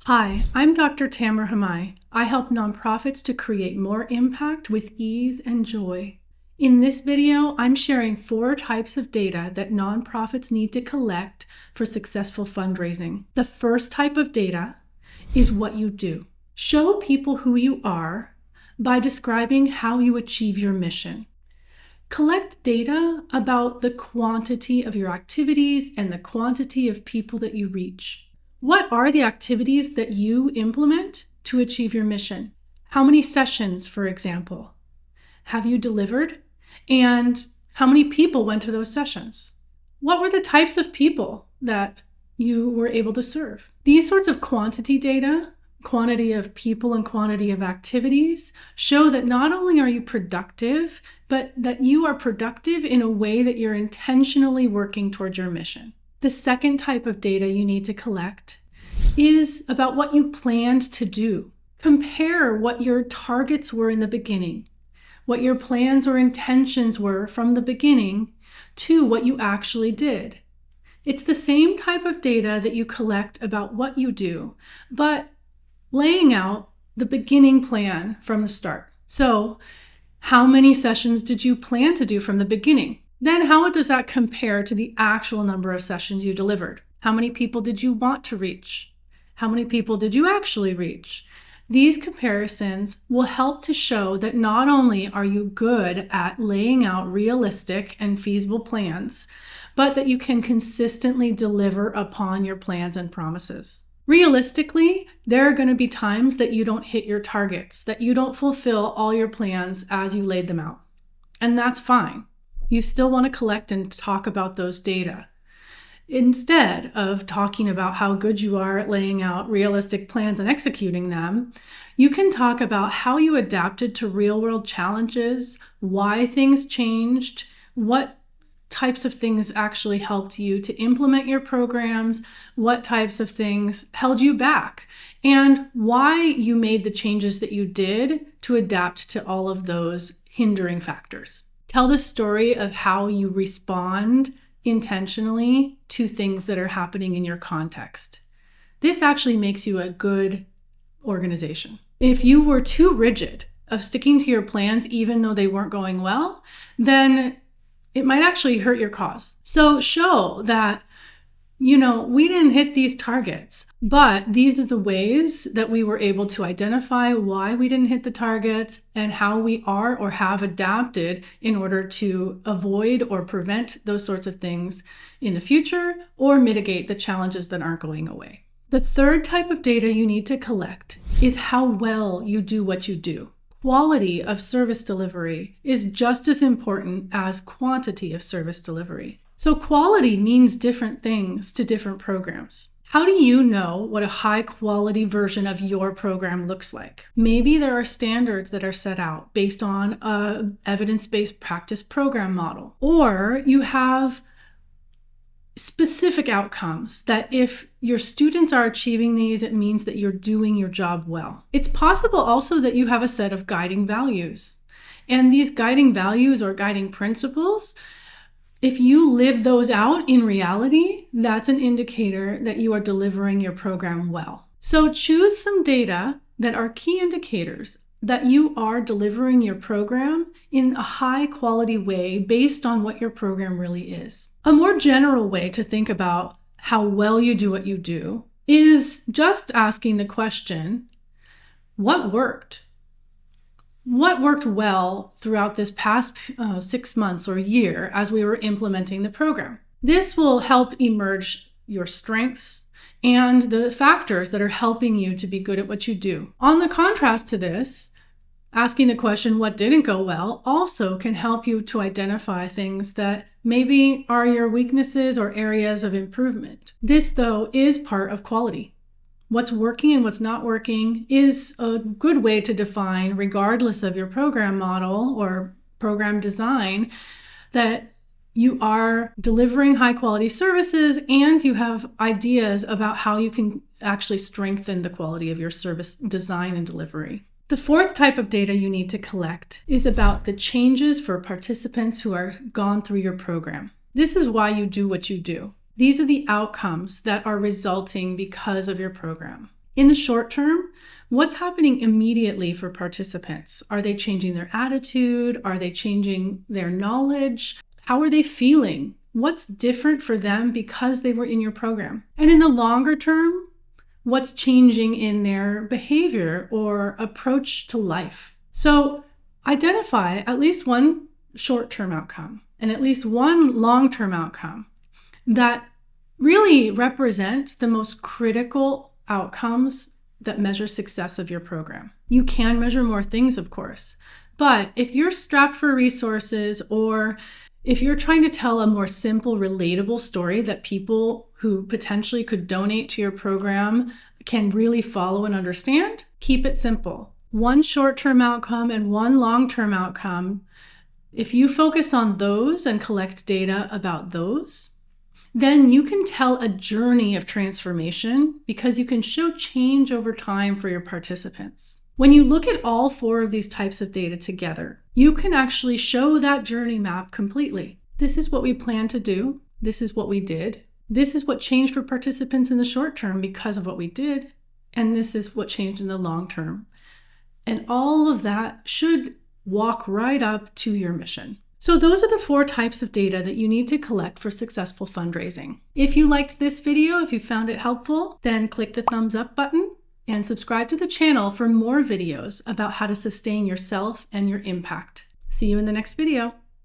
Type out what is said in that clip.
Hi, I'm Dr. Tamara Hamai. I help nonprofits to create more impact with ease and joy. In this video, I'm sharing 4 types of data that nonprofits need to collect for successful fundraising. The first type of data is what you do. Show people who you are by describing how you achieve your mission. Collect data about the quantity of your activities and the quantity of people that you reach. What are the activities that you implement to achieve your mission? How many sessions, for example, have you delivered? And how many people went to those sessions? What were the types of people that you were able to serve? These sorts of quantity data, quantity of people and quantity of activities, show that not only are you productive, but that you are productive in a way that you're intentionally working towards your mission. The second type of data you need to collect is about what you planned to do. Compare what your targets were in the beginning, what your plans or intentions were from the beginning to what you actually did. It's the same type of data that you collect about what you do, but laying out the beginning plan from the start. So, how many sessions did you plan to do from the beginning? Then how does that compare to the actual number of sessions you delivered? How many people did you want to reach? How many people did you actually reach? These comparisons will help to show that not only are you good at laying out realistic and feasible plans, but that you can consistently deliver upon your plans and promises. Realistically, there are going to be times that you don't hit your targets, that you don't fulfill all your plans as you laid them out. And that's fine. You still want to collect and talk about those data. Instead of talking about how good you are at laying out realistic plans and executing them, you can talk about how you adapted to real-world challenges, why things changed, what types of things actually helped you to implement your programs, what types of things held you back, and why you made the changes that you did to adapt to all of those hindering factors. Tell the story of how you respond intentionally to things that are happening in your context. This actually makes you a good organization. If you were too rigid of sticking to your plans even though they weren't going well, then it might actually hurt your cause. So show that, we didn't hit these targets, but these are the ways that we were able to identify why we didn't hit the targets and how we are or have adapted in order to avoid or prevent those sorts of things in the future or mitigate the challenges that aren't going away. The third type of data you need to collect is how well you do what you do. Quality of service delivery is just as important as quantity of service delivery. So quality means different things to different programs. How do you know what a high quality version of your program looks like? Maybe there are standards that are set out based on an evidence-based practice program model, or you have specific outcomes that if your students are achieving these, it means that you're doing your job well. It's possible also that you have a set of guiding values. And these guiding values or guiding principles, if you live those out in reality, that's an indicator that you are delivering your program well. So choose some data that are key indicators that you are delivering your program in a high quality way based on what your program really is. A more general way to think about how well you do what you do is just asking the question, what worked? What worked well throughout this past 6 months or year as we were implementing the program? This will help emerge your strengths and the factors that are helping you to be good at what you do. On the contrast to this, asking the question, what didn't go well, also can help you to identify things that maybe are your weaknesses or areas of improvement. This, though, is part of quality. What's working and what's not working is a good way to define, regardless of your program model or program design, that you are delivering high quality services and you have ideas about how you can actually strengthen the quality of your service design and delivery. The fourth type of data you need to collect is about the changes for participants who are gone through your program. This is why you do what you do. These are the outcomes that are resulting because of your program. In the short term, what's happening immediately for participants? Are they changing their attitude? Are they changing their knowledge? How are they feeling? What's different for them because they were in your program? And in the longer term, what's changing in their behavior or approach to life? So identify at least one short-term outcome and at least one long-term outcome that really represent the most critical outcomes that measure success of your program. You can measure more things, of course, but if you're strapped for resources or if you're trying to tell a more simple, relatable story that people who potentially could donate to your program can really follow and understand, keep it simple. One short-term outcome and one long-term outcome. If you focus on those and collect data about those, then you can tell a journey of transformation because you can show change over time for your participants. When you look at all 4 of these types of data together, you can actually show that journey map completely. This is what we plan to do. This is what we did. This is what changed for participants in the short term because of what we did. And this is what changed in the long term. And all of that should walk right up to your mission. So those are the 4 types of data that you need to collect for successful fundraising. If you liked this video, if you found it helpful, then click the thumbs up button and subscribe to the channel for more videos about how to sustain yourself and your impact. See you in the next video.